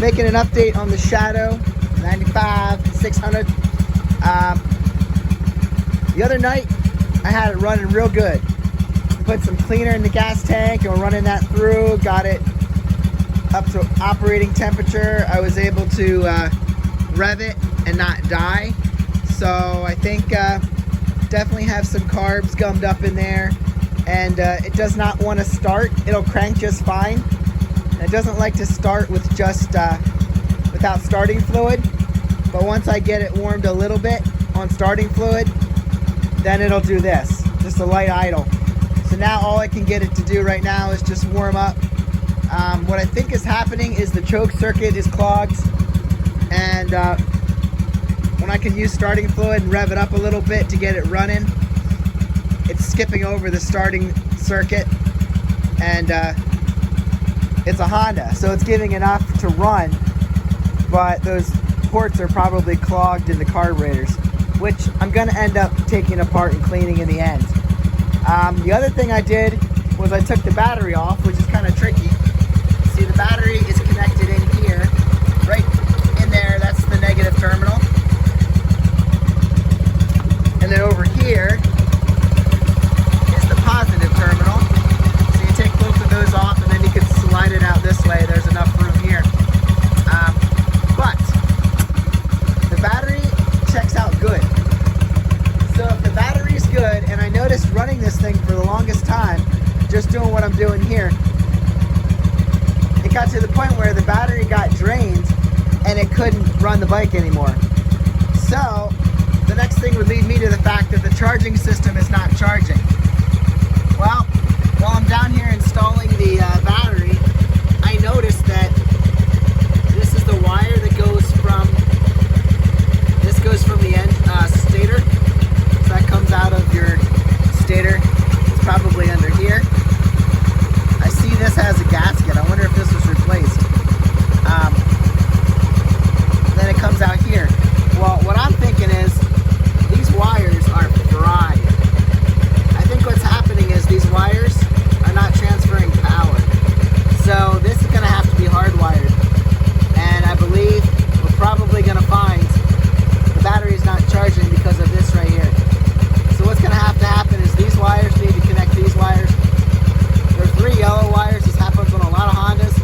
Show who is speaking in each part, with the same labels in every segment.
Speaker 1: Making an update on the Shadow 600. The other night, I had it running real good. Put some cleaner in the gas tank and we're running that through. Got it up to operating temperature. I was able to rev it and not die. So I think definitely have some carbs gummed up in there. And it does not want to start. It'll crank just fine. It doesn't like to start with just without starting fluid, but once I get it warmed a little bit on starting fluid, then it'll do this, just a light idle. So now all I can get it to do right now is just warm up. What I think is happening is the choke circuit is clogged, and when I can use starting fluid and rev it up a little bit to get it running, it's skipping over the starting circuit, and it's a Honda, so it's giving enough to run, but those ports are probably clogged in the carburetors, which I'm going to end up taking apart and cleaning in the end. The other thing I did was I took the battery off, which is kind of tricky. See, the battery is connected in here, right in there, that's the negative terminal. And then over here is the positive terminal. So you take both of those off and then you can slide it out this way. There's enough room here. But the battery checks out good. So if the battery is good, and I noticed running this thing for the longest time, just doing what I'm doing here, it got to the point where the battery got drained and it couldn't run the bike anymore. So the next thing would lead me to the fact that the charging system is not charging. Well, while I'm down here installing the battery, I noticed that this is the wire that goes from the end stator. So that comes out of your stator. It's probably under here. I see this has a gasket. I wonder if this was replaced. Then it comes out here. Well, what I'm thinking is these wires are fried. I think what's happening is these wires are not transferring power. So this is going to have to be hardwired. And I believe we're probably going to find the battery is not charging because of this right here. So what's going to happen is these wires need to connect these wires. There's 3 yellow wires. This happens on a lot of Hondas.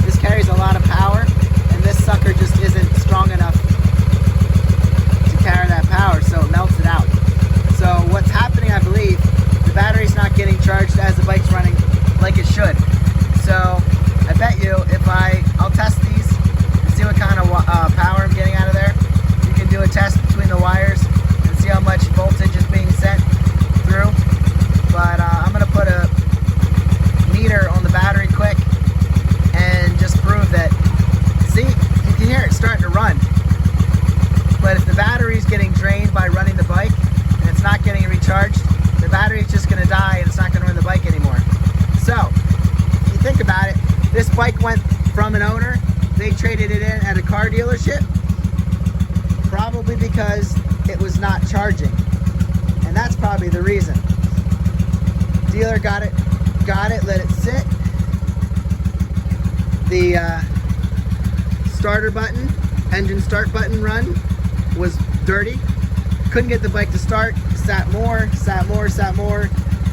Speaker 1: This carries a lot of power, and this sucker just isn't strong enough to carry that power, so it melts it out. So what's happening, I believe, the battery's not getting charged as the bike's running like it should. So I bet you if I'll test these and see what kind of power I'm getting out of there. You can do a test between the wires and see how much voltage is being sent through. But I'm going to put a meter on the battery quick and just prove that. See, you can hear it starting to run. But if the battery's getting drained by running the bike and it's not getting recharged, the battery's just going to die and it's not going to run the bike anymore. So, if you think about it, this bike went from an owner, they traded it in at a car dealership, probably because it was not charging. And that's probably the reason. Dealer got it, let it sit. The starter button, engine start button run was dirty. Couldn't get the bike to start, sat more.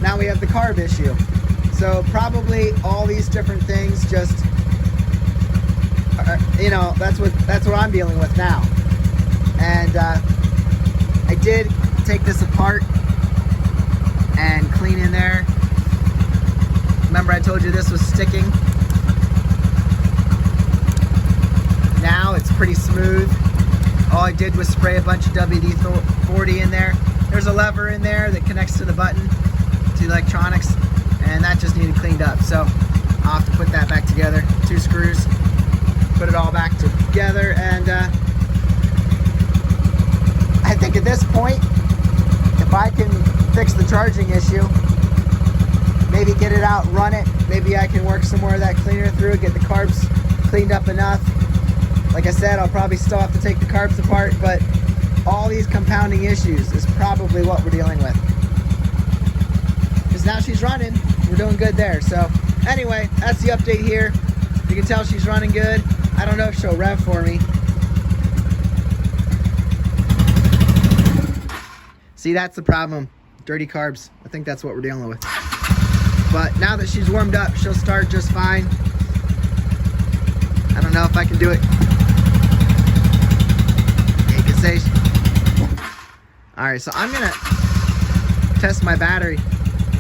Speaker 1: Now we have the carb issue. So probably all these different things just, you know, that's what I'm dealing with now. And I did take this apart and clean in there. Remember I told you this was sticking? Now it's pretty smooth. All I did was spray a bunch of WD-40 in there. There's a lever in there that connects to the button, to the electronics, and that just needed cleaned up. So I'll have to put that back together. 2 screws, put it all back together, and I think at this point, if I can fix the charging issue, maybe get it out, run it, maybe I can work some more of that cleaner through, get the carbs cleaned up enough. Like I said, I'll probably still have to take the carbs apart, but all these compounding issues is probably what we're dealing with. Because now she's running, we're doing good there. So anyway, that's the update here. You can tell she's running good. I don't know if she'll rev for me. See, that's the problem. Dirty carbs. I think that's what we're dealing with. But now that she's warmed up, she'll start just fine. I don't know if I can do it. You can say. Alright, so I'm gonna test my battery.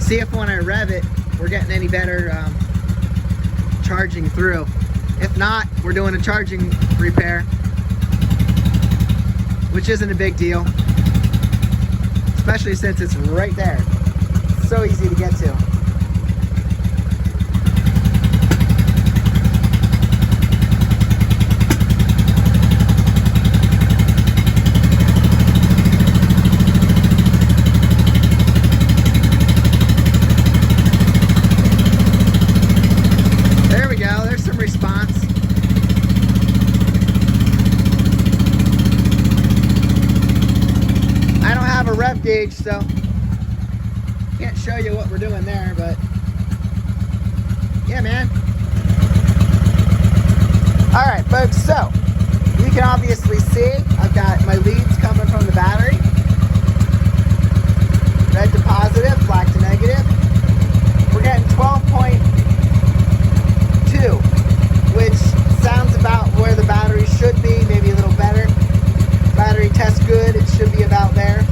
Speaker 1: See if when I rev it, we're getting any better charging through. If not, we're doing a charging repair, which isn't a big deal, especially since it's right there. It's so easy to get to. Rev gauge, so can't show you what we're doing there, but yeah, man. All right, folks, so you can obviously see I've got my leads coming from the battery. Red to positive, black to negative. We're getting 12.2, which sounds about where the battery should be, maybe a little better. Battery tests good, it should be about there.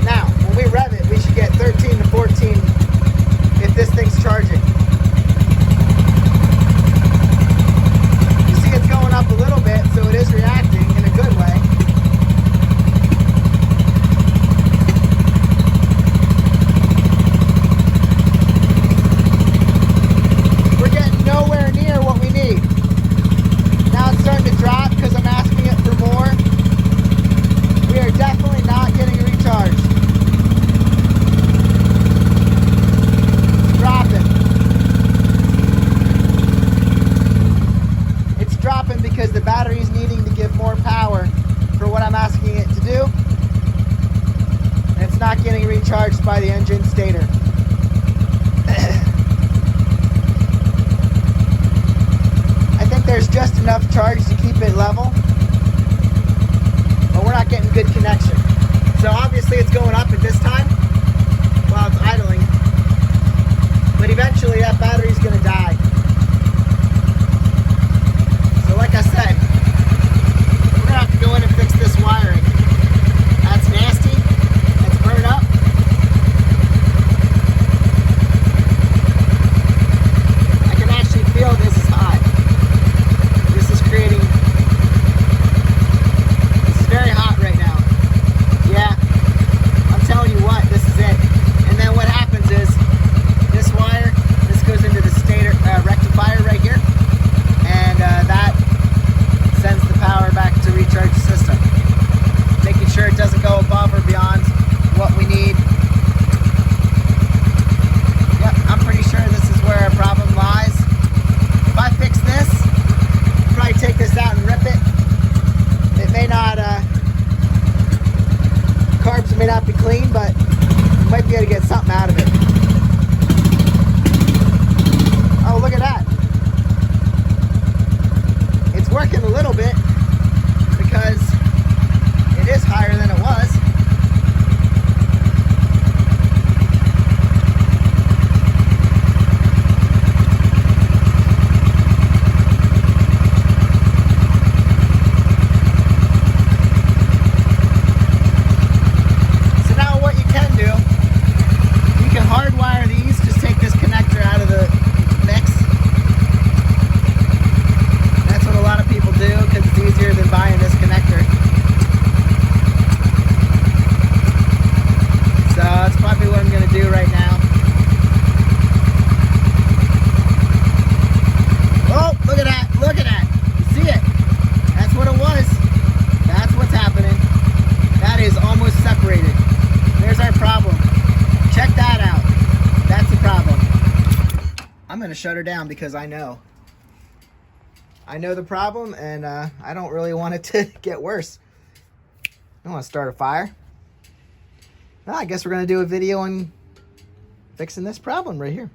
Speaker 1: Now, when we rev it, we should get 13 to 14 if this thing's charging. You see it's going up a little bit, so it is reacting in a good way. We're getting nowhere near what we need. Now it's starting to drop because I'm asking it for more. We are definitely not getting recharged. Dropping because the battery is needing to give more power for what I'm asking it to do, and it's not getting recharged by the engine stator. I think there's just enough charge to keep it level, but we're not getting good connection. So obviously it's going up at this time while it's idling, but eventually that battery's going to die. Like I said, we're gonna have to go in and fix this wiring. That's nasty. That's burned up. I can actually feel this is hot. This is creating. This is very hot right now. Yeah, I'm telling you what, this is it. And then what happens is this wire, this goes into the stator rectifier right here, and that sends the power back to recharge the system, making sure it doesn't go above or beyond what we need. Yep, I'm pretty sure this is where our problem lies. If I fix this, I'll probably take this out and rip it. It may not, carbs may not be clean, but you might be able to get something out of it. Oh, look at that. Working a little bit because it is higher than it was. So now what you can do, you can hardwire these, just take this connector out of the mix. A lot of people do because it's easier than buying this connector. So that's probably what I'm going to do right now. Oh, look at that. Look at that. You see it? That's what it was. That's what's happening. That is almost separated. There's our problem. Check that out. That's the problem. I'm going to shut her down because I know the problem, and I don't really want it to get worse. I don't want to start a fire. Well, I guess we're going to do a video on fixing this problem right here.